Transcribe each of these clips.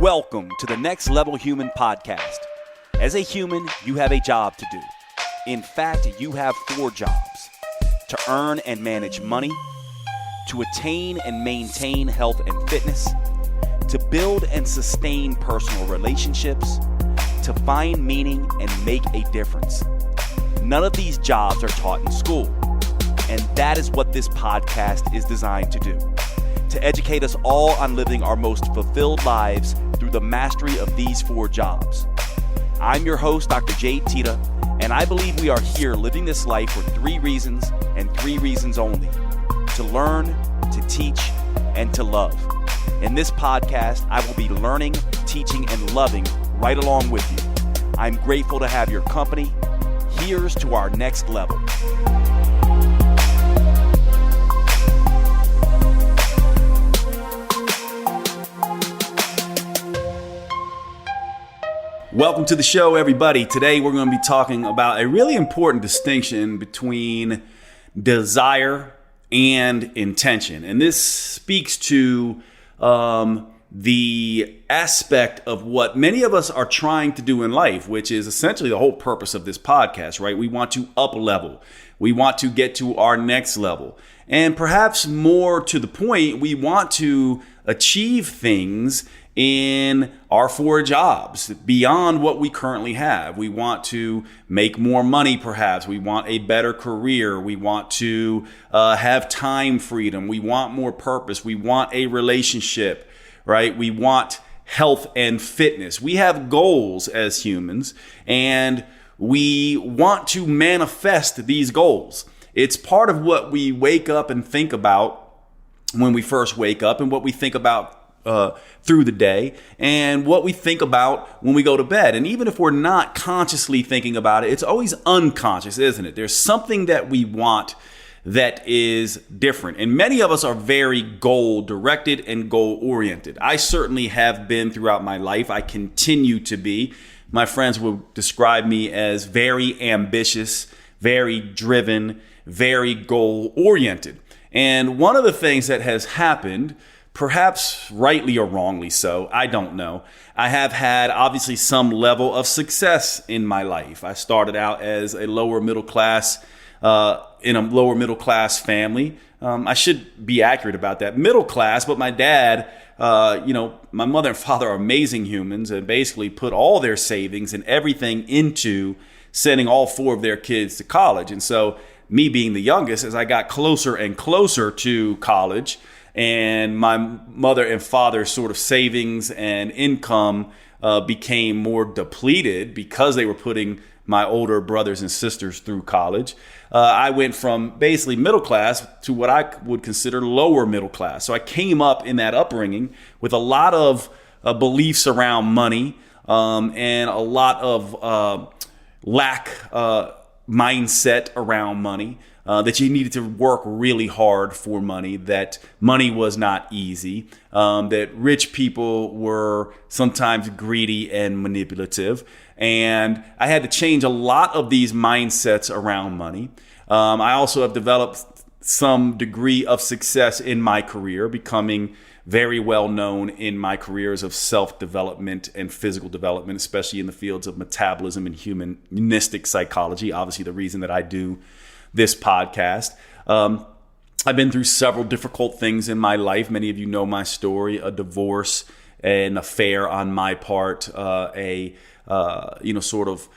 Welcome to the Next Level Human podcast. As a human, you have a job to do. In fact, you have 4 jobs: to earn and manage money, to attain and maintain health and fitness, to build and sustain personal relationships, to find meaning and make a difference. None of these jobs are taught in school, and that is what this podcast is designed to do. To educate us all on living our most fulfilled lives through the mastery of these 4 jobs. I'm your host, Dr. Jade, Teta, and I believe we are here living this life for 3 reasons and 3 reasons only: to learn, to teach, and to love. In this podcast, I will be learning, teaching, and loving right along with you. I'm grateful to have your company. Here's to our next level. Welcome to the show, everybody. Today we're going to be talking about a really important distinction between desire and intention. And this speaks to the aspect of what many of us are trying to do in life, which is essentially the whole purpose of this podcast, right? We want to up level. We want to get to our next level. And perhaps more to the point, we want to achieve things in our 4 jobs beyond what we currently have. We want to make more money, perhaps. We want a better career. We want to have time freedom. We want more purpose. We want a relationship, right? We want health and fitness. We have goals as humans, and we want to manifest these goals. It's part of what we wake up and think about when we first wake up, and what we think about through the day, and what we think about when we go to bed. And even if we're not consciously thinking about it, it's always unconscious, isn't it? There's something that we want that is different. And many of us are very goal directed and goal oriented. I certainly have been throughout my life. I continue to be. My friends will describe me as very ambitious, very driven, very goal oriented. And one of the things that has happened, perhaps rightly or wrongly so, I don't know, I have had obviously some level of success in my life. I started out as a lower middle class, in a lower middle class family. I should be accurate about that. Middle class, but my dad, my mother and father are amazing humans and basically put all their savings and everything into sending all 4 of their kids to college. And so me being the youngest, as I got closer and closer to college, and my mother and father's sort of savings and income became more depleted because they were putting my older brothers and sisters through college. I went from basically middle class to what I would consider lower middle class. So I came up in that upbringing with a lot of beliefs around money and a lot of lack mindset around money. That you needed to work really hard for money, that money was not easy, that rich people were sometimes greedy and manipulative. And I had to change a lot of these mindsets around money. I also have developed some degree of success in my career, becoming very well known in my careers of self-development and physical development, especially in the fields of metabolism and humanistic psychology. Obviously, the reason that I do this podcast. I've been through several difficult things in my life. Many of you know my story: a divorce, an affair on my part, sort of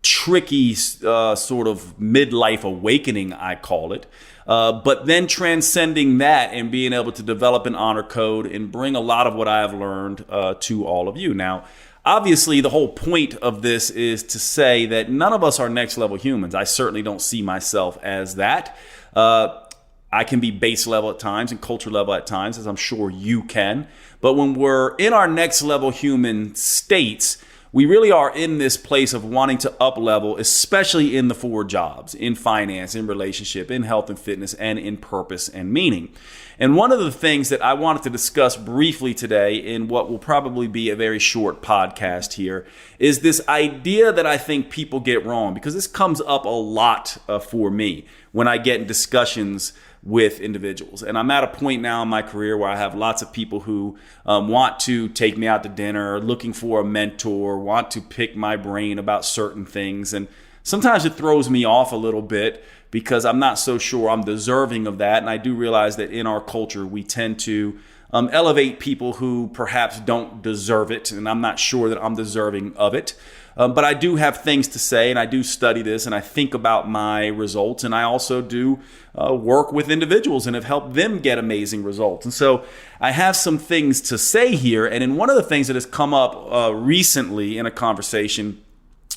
tricky sort of midlife awakening, I call it. But then transcending that and being able to develop an honor code and bring a lot of what I have learned to all of you. Now, obviously, the whole point of this is to say that none of us are next level humans. I certainly don't see myself as that. I can be base level at times and culture level at times, as I'm sure you can. But when we're in our next level human states, we really are in this place of wanting to up level, especially in the 4 jobs: in finance, in relationship, in health and fitness, and in purpose and meaning. And one of the things that I wanted to discuss briefly today in what will probably be a very short podcast here is this idea that I think people get wrong, because this comes up a lot for me when I get in discussions with individuals. And I'm at a point now in my career where I have lots of people who want to take me out to dinner, looking for a mentor, want to pick my brain about certain things. And sometimes it throws me off a little bit because I'm not so sure I'm deserving of that. And I do realize that in our culture, we tend to elevate people who perhaps don't deserve it. And I'm not sure that I'm deserving of it. But I do have things to say, and I do study this, and I think about my results, and I also do work with individuals and have helped them get amazing results. And so I have some things to say here, and in one of the things that has come up recently in a conversation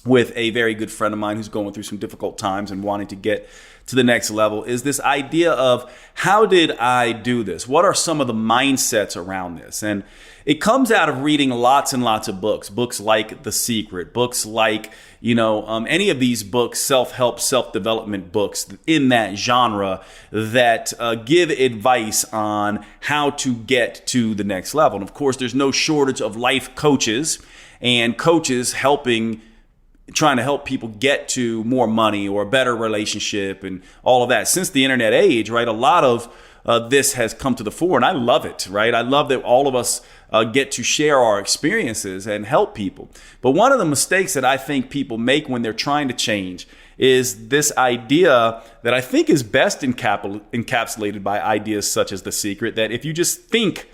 with a very good friend of mine who's going through some difficult times and wanting to get to the next level is this idea of how did I do this? What are some of the mindsets around this? And it comes out of reading lots and lots of books like The Secret, books like, any of these books, self-help, self-development books in that genre that give advice on how to get to the next level. And of course, there's no shortage of life coaches and coaches trying to help people get to more money or a better relationship and all of that. Since the internet age, right, a lot of this has come to the fore, and I love it, right? I love that all of us get to share our experiences and help people. But one of the mistakes that I think people make when they're trying to change is this idea that I think is best encapsulated by ideas such as The Secret, that if you just think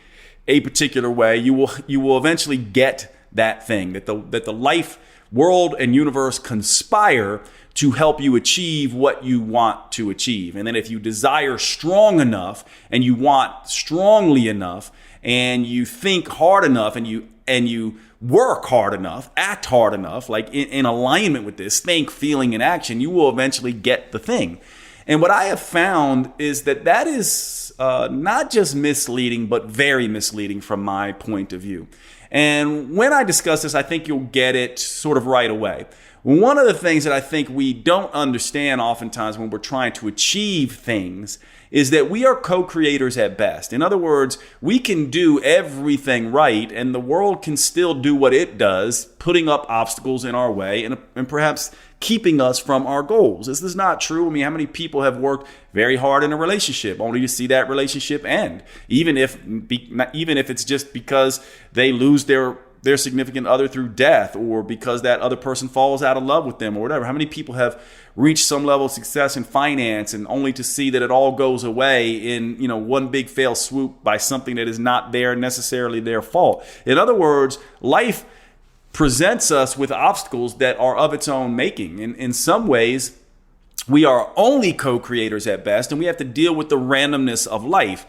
a particular way, you will eventually get that thing, that the life, world, and universe conspire to help you achieve what you want to achieve. And then if you desire strong enough and you want strongly enough and you think hard enough and you work hard enough, act hard enough, like in alignment with this, think, feeling, and action, you will eventually get the thing. And what I have found is that is not just misleading, but very misleading from my point of view. And when I discuss this, I think you'll get it sort of right away. One of the things that I think we don't understand oftentimes when we're trying to achieve things is that we are co-creators at best. In other words, we can do everything right and the world can still do what it does, putting up obstacles in our way and perhaps keeping us from our goals. This is not true. I mean, how many people have worked very hard in a relationship only to see that relationship end, even if it's just because they lose their significant other through death or because that other person falls out of love with them or whatever. How many people have reached some level of success in finance and only to see that it all goes away in, one big fail swoop by something that is not necessarily their fault. In other words, life presents us with obstacles that are of its own making. In some ways, we are only co-creators at best, and we have to deal with the randomness of life.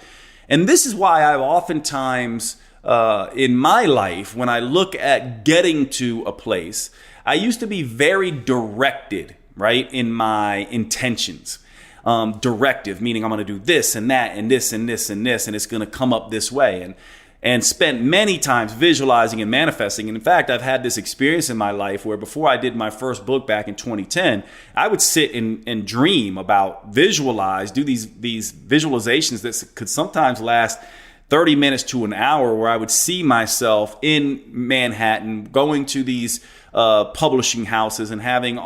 And this is why I've oftentimes in my life, when I look at getting to a place, I used to be very directed, right, in my intentions. Directive, meaning I'm going to do this and that and this and this and this, and it's going to come up this way. And spent many times visualizing and manifesting. And in fact, I've had this experience in my life where before I did my first book back in 2010, I would sit and dream about, do these visualizations that could sometimes last 30 minutes to an hour, where I would see myself in Manhattan going to these publishing houses and having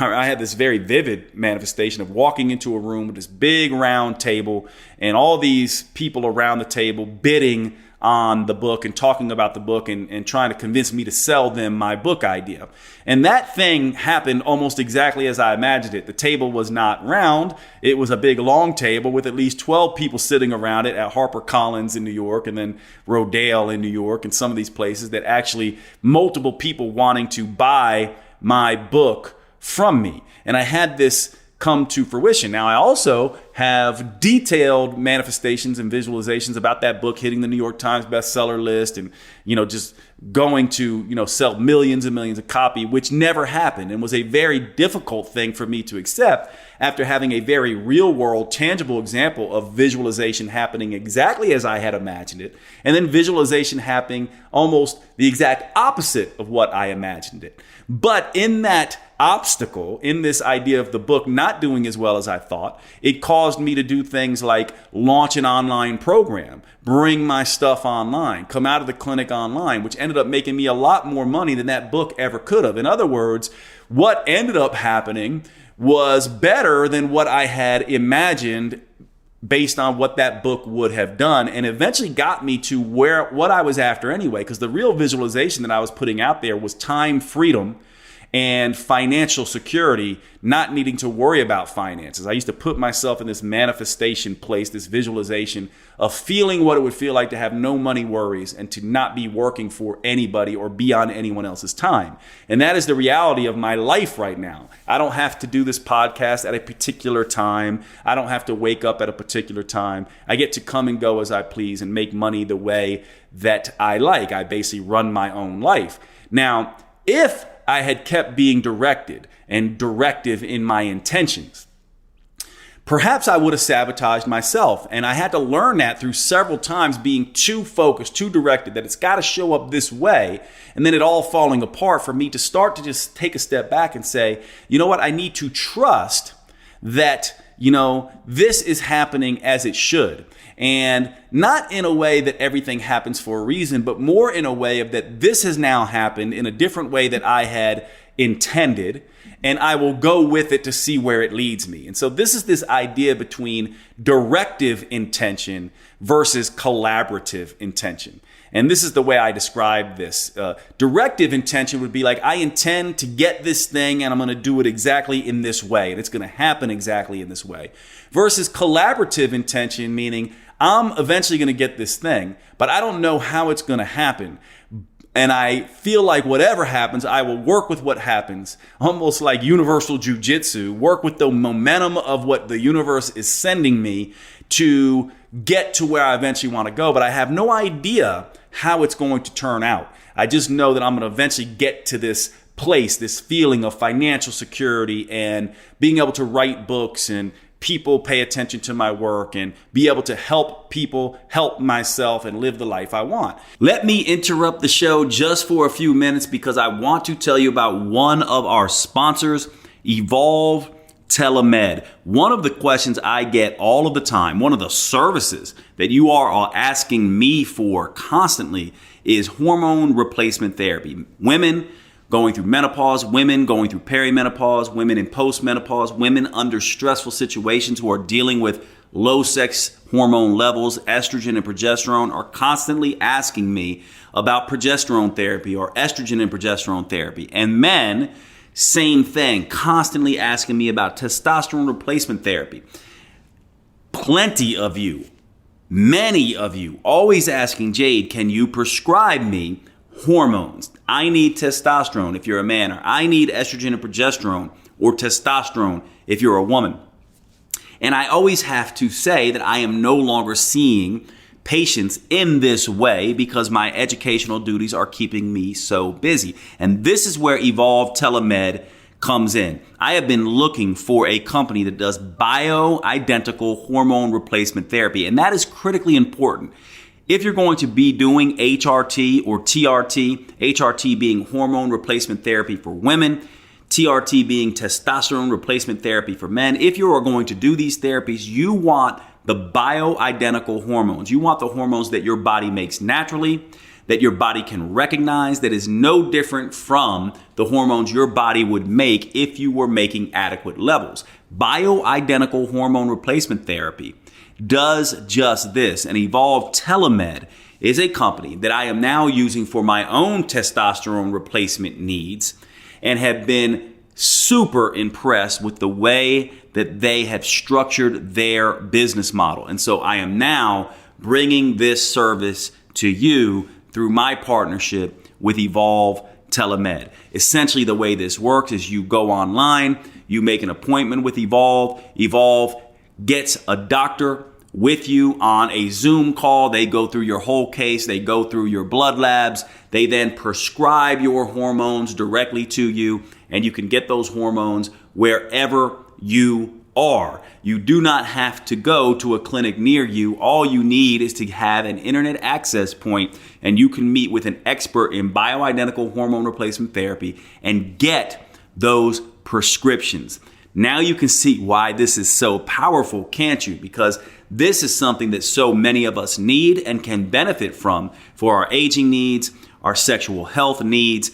I had this very vivid manifestation of walking into a room with this big round table and all these people around the table bidding on the book and talking about the book and trying to convince me to sell them my book idea. And that thing happened almost exactly as I imagined it. The table was not round. It was a big long table with at least 12 people sitting around it at HarperCollins in New York and then Rodale in New York and some of these places that actually multiple people wanting to buy my book from me. And I had this come to fruition. Now, I also have detailed manifestations and visualizations about that book hitting the New York Times bestseller list and, just going to, sell millions and millions of copies, which never happened and was a very difficult thing for me to accept after having a very real world, tangible example of visualization happening exactly as I had imagined it, and then visualization happening almost the exact opposite of what I imagined it. But in that obstacle, in this idea of the book not doing as well as I thought, it caused me to do things like launch an online program, bring my stuff online, come out of the clinic online, which ended up making me a lot more money than that book ever could have. In other words, what ended up happening was better than what I had imagined based on what that book would have done, and eventually got me to what I was after anyway, because the real visualization that I was putting out there was time freedom and financial security, not needing to worry about finances. I used to put myself in this manifestation place, this visualization of feeling what it would feel like to have no money worries and to not be working for anybody or be on anyone else's time. And that is the reality of my life right now. I don't have to do this podcast at a particular time. I don't have to wake up at a particular time. I get to come and go as I please and make money the way that I like. I basically run my own life. Now, if I had kept being directed and directive in my intentions, perhaps I would have sabotaged myself. And I had to learn that through several times being too focused, too directed, that it's got to show up this way. And then it all falling apart for me to start to just take a step back and say, you know what? I need to trust that, this is happening as it should. And not in a way that everything happens for a reason, but more in a way of that this has now happened in a different way that I had intended, and I will go with it to see where it leads me. And so this is this idea between directive intention versus collaborative intention. And this is the way I describe this. Directive intention would be like, I intend to get this thing and I'm going to do it exactly in this way. And it's going to happen exactly in this way. Versus collaborative intention, meaning I'm eventually going to get this thing, but I don't know how it's going to happen. And I feel like whatever happens, I will work with what happens, almost like universal jujitsu, work with the momentum of what the universe is sending me to get to where I eventually want to go. But I have no idea how it's going to turn out. I just know that I'm going to eventually get to this place, this feeling of financial security and being able to write books and people pay attention to my work and be able to help people, help myself, and live the life I want. Let me interrupt the show just for a few minutes because I want to tell you about one of our sponsors, Evolve Telemed. One of the questions I get all of the time, one of the services that you are asking me for constantly is hormone replacement therapy. Women going through menopause, women going through perimenopause, women in postmenopause, women under stressful situations who are dealing with low sex hormone levels, estrogen and progesterone, are constantly asking me about progesterone therapy or estrogen and progesterone therapy. And men, same thing, constantly asking me about testosterone replacement therapy. Plenty of you, many of you, always asking, Jade, can you prescribe me hormones? I need testosterone if you're a man, or I need estrogen and progesterone or testosterone if you're a woman. And I always have to say that I am no longer seeing patients in this way because my educational duties are keeping me so busy. And this is where Evolve Telemed comes in. I have been looking for a company that does bioidentical hormone replacement therapy, and that is critically important. If you're going to be doing HRT or TRT, HRT being hormone replacement therapy for women, TRT being testosterone replacement therapy for men, if you are going to do these therapies, you want the bioidentical hormones. You want the hormones that your body makes naturally, that your body can recognize, that is no different from the hormones your body would make if you were making adequate levels. Bioidentical hormone replacement therapy does just this. And Evolve Telemed is a company that I am now using for my own testosterone replacement needs and have been super impressed with the way that they have structured their business model. And so I am now bringing this service to you through my partnership with Evolve Telemed. Essentially, the way this works is you go online, you make an appointment with Evolve. Evolve gets a doctor with you on a Zoom call. They go through your whole case. They go through your blood labs. They then prescribe your hormones directly to you, and you can get those hormones wherever you are. You do not have to go to a clinic near you. All you need is to have an internet access point, and you can meet with an expert in bioidentical hormone replacement therapy and get those prescriptions. Now you can see why this is so powerful, can't you? Because this is something that so many of us need and can benefit from for our aging needs, our sexual health needs.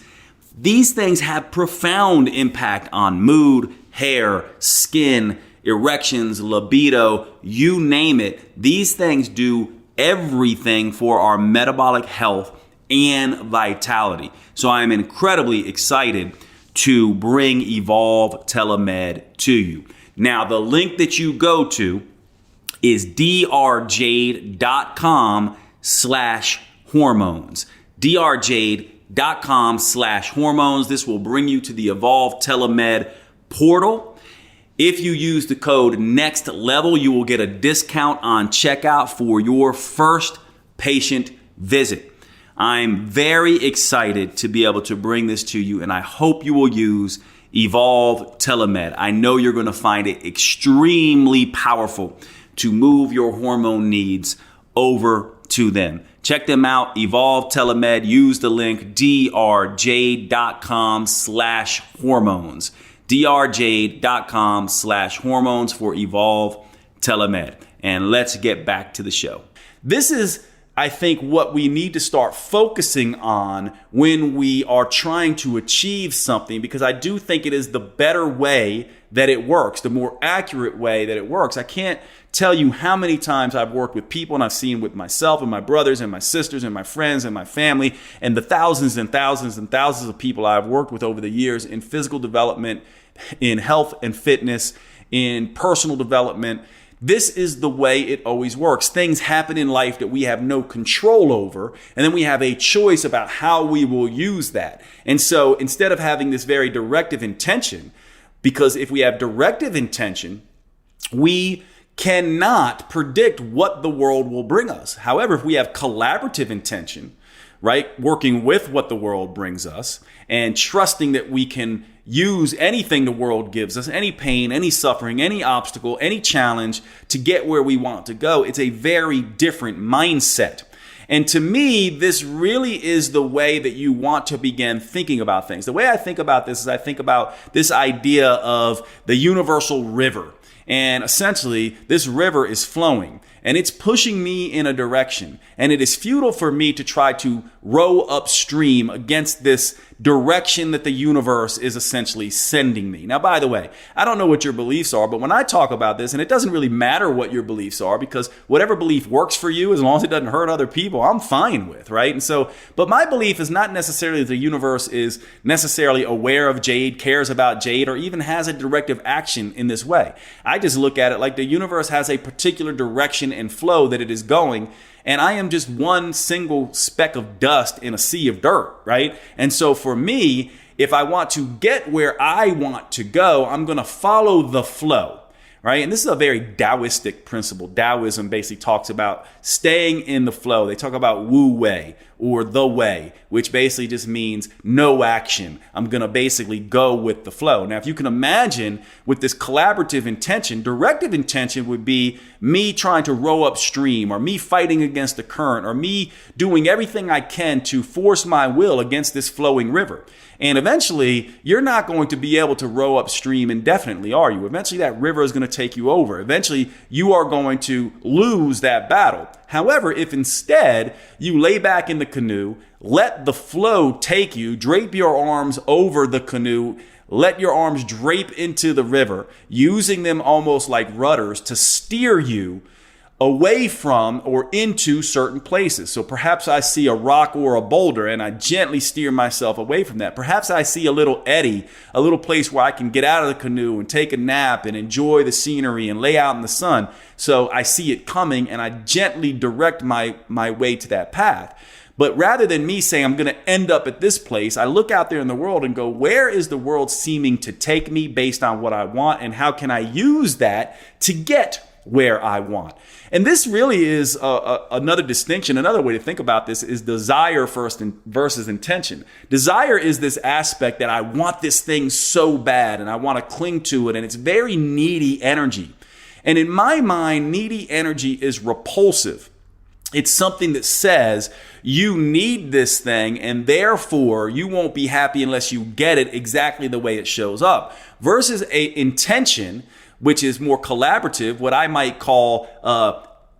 These things have profound impact on mood, hair, skin, erections, libido, you name it. These things do everything for our metabolic health and vitality. So I am incredibly excited to bring Evolve Telemed to you. Now, the link that you go to is drjade.com/hormones. drjade.com/hormones. This will bring you to the Evolve Telemed portal. If you use the code Next Level, you will get a discount on checkout for your first patient visit. I'm very excited to be able to bring this to you, and I hope you will use Evolve Telemed. I know you're going to find it extremely powerful to move your hormone needs over to them. Check them out, Evolve Telemed. Use the link drjade.com/hormones. drjade.com/hormones for Evolve Telemed. And let's get back to the show. This is, I think, what we need to start focusing on when we are trying to achieve something, because I do think it is the better way that it works, the more accurate way that it works. I can't tell you how many times I've worked with people, and I've seen with myself and my brothers and my sisters and my friends and my family and the thousands and thousands and thousands of people I've worked with over the years in physical development, in health and fitness, in personal development. This is the way it always works. Things happen in life that we have no control over, and then we have a choice about how we will use that. And so instead of having this very directive intention, because if we have directive intention, we cannot predict what the world will bring us. However, if we have collaborative intention, right, working with what the world brings us and trusting that we can use anything the world gives us, any pain, any suffering, any obstacle, any challenge to get where we want to go, it's a very different mindset. And to me, this really is the way that you want to begin thinking about things. The way I think about this is I think about this idea of the universal river. And essentially, this river is flowing and it's pushing me in a direction. And it is futile for me to try to row upstream against this direction that the universe is essentially sending me. Now, by the way, I don't know what your beliefs are, but when I talk about this, and it doesn't really matter what your beliefs are, because whatever belief works for you, as long as it doesn't hurt other people, I'm fine with, right? And so, but my belief is not necessarily that the universe is necessarily aware of Jade, cares about Jade, or even has a directive action in this way. I just look at it like the universe has a particular direction and flow that it is going, and I am just one single speck of dust in a sea of dirt, right? And so for me, if I want to get where I want to go, I'm going to follow the flow, right? And this is a very Taoistic principle. Taoism basically talks about staying in the flow. They talk about Wu Wei, or the way, which basically just means no action. I'm going to basically go with the flow. Now, if you can imagine with this collaborative intention, directive intention would be me trying to row upstream, or me fighting against the current, or me doing everything I can to force my will against this flowing river. And eventually, you're not going to be able to row upstream indefinitely, are you? Eventually, that river is going to take you over. Eventually, you are going to lose that battle. However, if instead you lay back in the canoe, let the flow take you, drape your arms over the canoe, let your arms drape into the river, using them almost like rudders to steer you away from or into certain places. So perhaps I see a rock or a boulder and I gently steer myself away from that. Perhaps I see a little eddy, a little place where I can get out of the canoe and take a nap and enjoy the scenery and lay out in the sun. So I see it coming and I gently direct my way to that path. But rather than me saying I'm going to end up at this place, I look out there in the world and go, where is the world seeming to take me based on what I want, and how can I use that to get where I want? And this really is another distinction. Another way to think about this is desire first versus intention. Desire is this aspect that I want this thing so bad and I want to cling to it, and it's very needy energy. And in my mind, needy energy is repulsive. It's something that says you need this thing and therefore you won't be happy unless you get it exactly the way it shows up. Versus a intention, which is more collaborative, what I might call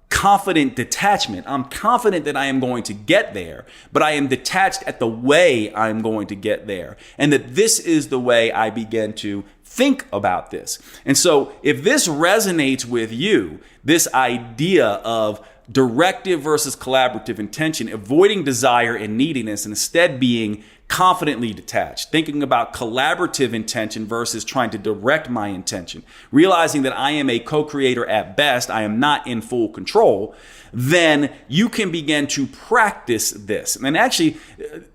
confident detachment. I'm confident that I am going to get there, but I am detached at the way I'm going to get there. And that this is the way I begin to think about this. And so if this resonates with you, this idea of directive versus collaborative intention, avoiding desire and neediness, and instead being confidently detached, thinking about collaborative intention versus trying to direct my intention, realizing that I am a co-creator at best, I am not in full control, then you can begin to practice this. And actually,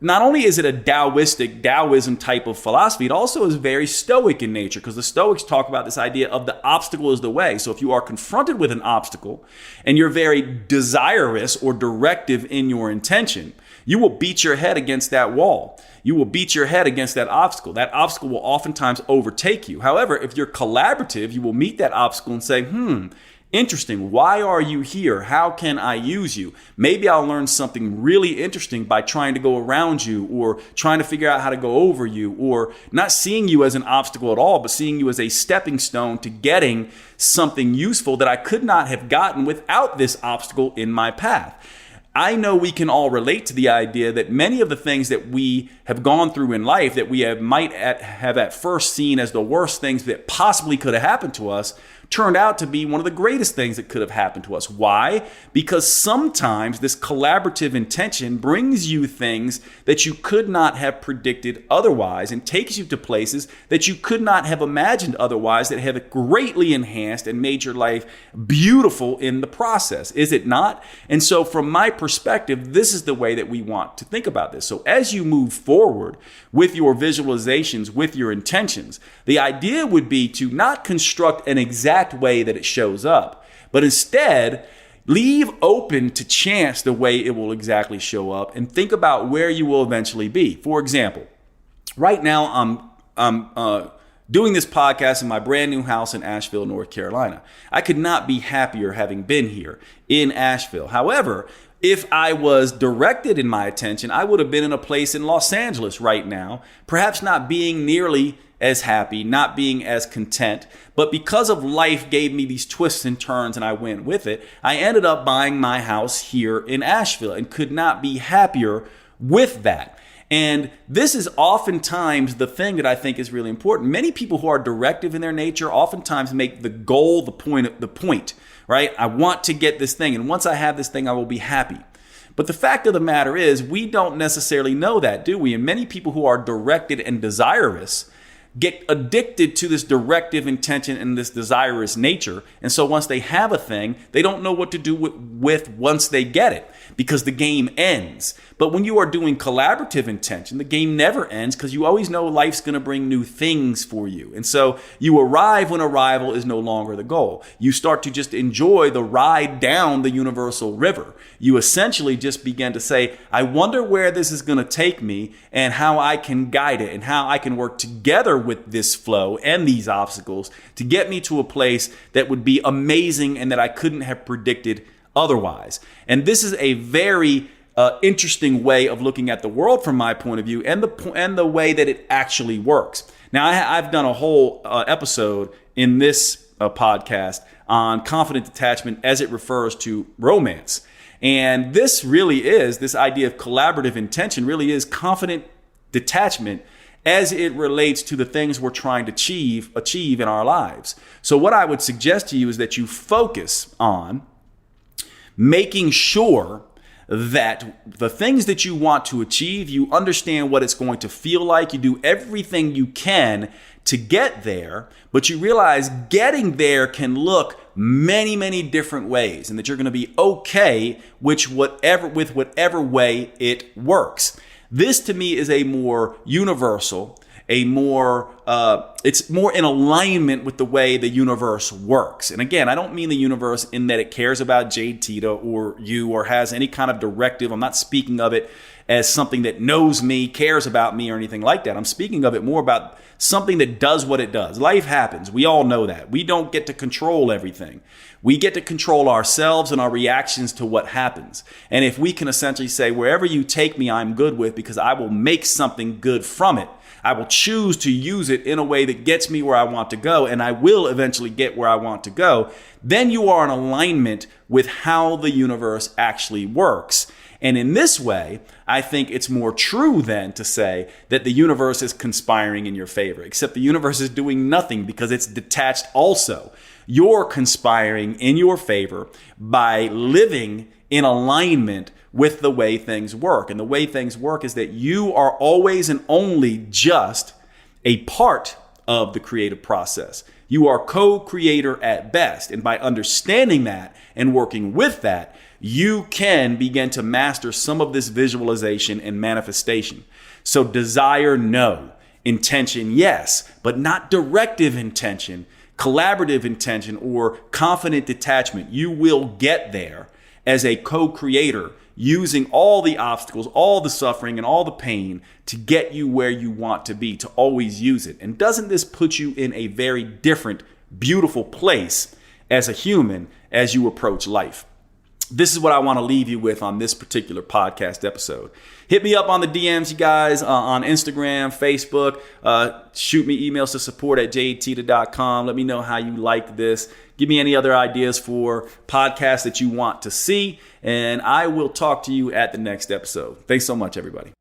not only is it a Taoism type of philosophy, it also is very Stoic in nature, because the Stoics talk about this idea of the obstacle is the way. So if you are confronted with an obstacle and you're very desirous or directive in your intention, you will beat your head against that wall. You will beat your head against that obstacle. That obstacle will oftentimes overtake you. However, if you're collaborative, you will meet that obstacle and say, interesting. Why are you here? How can I use you? Maybe I'll learn something really interesting by trying to go around you, or trying to figure out how to go over you, or not seeing you as an obstacle at all, but seeing you as a stepping stone to getting something useful that I could not have gotten without this obstacle in my path. I know we can all relate to the idea that many of the things that we have gone through in life that we might have at first seen as the worst things that possibly could have happened to us turned out to be one of the greatest things that could have happened to us. Why? Because sometimes this collaborative intention brings you things that you could not have predicted otherwise, and takes you to places that you could not have imagined otherwise, that have greatly enhanced and made your life beautiful in the process. Is it not? And so from my perspective, this is the way that we want to think about this. So as you move forward with your visualizations, with your intentions, the idea would be to not construct an exact way that it shows up, but instead leave open to chance the way it will exactly show up, and think about where you will eventually be. For example, right now I'm doing this podcast in my brand new house in Asheville, North Carolina. I could not be happier having been here in Asheville. However, if I was directed in my attention, I would have been in a place in Los Angeles right now, perhaps not being nearly as happy, not being as content. But because of life gave me these twists and turns and I went with it, I ended up buying my house here in Asheville and could not be happier with that. And this is oftentimes the thing that I think is really important. Many people who are directive in their nature oftentimes make the goal the point, right? I want to get this thing, and once I have this thing, I will be happy. But the fact of the matter is, we don't necessarily know that, do we? And many people who are directed and desirous get addicted to this directive intention and this desirous nature. And so once they have a thing, they don't know what to do with once they get it, because the game ends. But when you are doing collaborative intention, the game never ends, because you always know life's going to bring new things for you. And so you arrive when arrival is no longer the goal. You start to just enjoy the ride down the universal river. You essentially just begin to say, I wonder where this is going to take me, and how I can guide it, and how I can work together with this flow and these obstacles to get me to a place that would be amazing and that I couldn't have predicted otherwise. And this is a very interesting way of looking at the world from my point of view, and the way that it actually works. Now, I've done a whole episode in this podcast on confident detachment as it refers to romance. And this really is, this idea of collaborative intention really is confident detachment as it relates to the things we're trying to achieve in our lives. So what I would suggest to you is that you focus on making sure that the things that you want to achieve, you understand what it's going to feel like. You do everything you can to get there, but you realize getting there can look many, many different ways, and that you're going to be okay with whatever way it works. This to me is a more universal, it's more in alignment with the way the universe works. And again, I don't mean the universe in that it cares about Jade, Teta, or you, or has any kind of directive. I'm not speaking of it as something that knows me, cares about me, or anything like that. I'm speaking of it more about something that does what it does. Life happens. We all know that. We don't get to control everything. We get to control ourselves and our reactions to what happens. And if we can essentially say, wherever you take me, I'm good with, because I will make something good from it. I will choose to use it in a way that gets me where I want to go, and I will eventually get where I want to go, then you are in alignment with how the universe actually works. And in this way, I think it's more true then to say that the universe is conspiring in your favor, except the universe is doing nothing because it's detached also. You're conspiring in your favor by living in alignment with the way things work. And the way things work is that you are always and only just a part of the creative process. You are co-creator at best. And by understanding that and working with that, you can begin to master some of this visualization and manifestation. So desire, no. Intention, yes, but not directive intention, collaborative intention, or confident detachment. You will get there as a co-creator using all the obstacles, all the suffering, and all the pain to get you where you want to be, to always use it. And doesn't this put you in a very different, beautiful place as a human as you approach life? This is what I want to leave you with on this particular podcast episode. Hit me up on the DMs, you guys, on Instagram, Facebook. Shoot me emails to support@jadeteta.com. Let me know how you liked this. Give me any other ideas for podcasts that you want to see. And I will talk to you at the next episode. Thanks so much, everybody.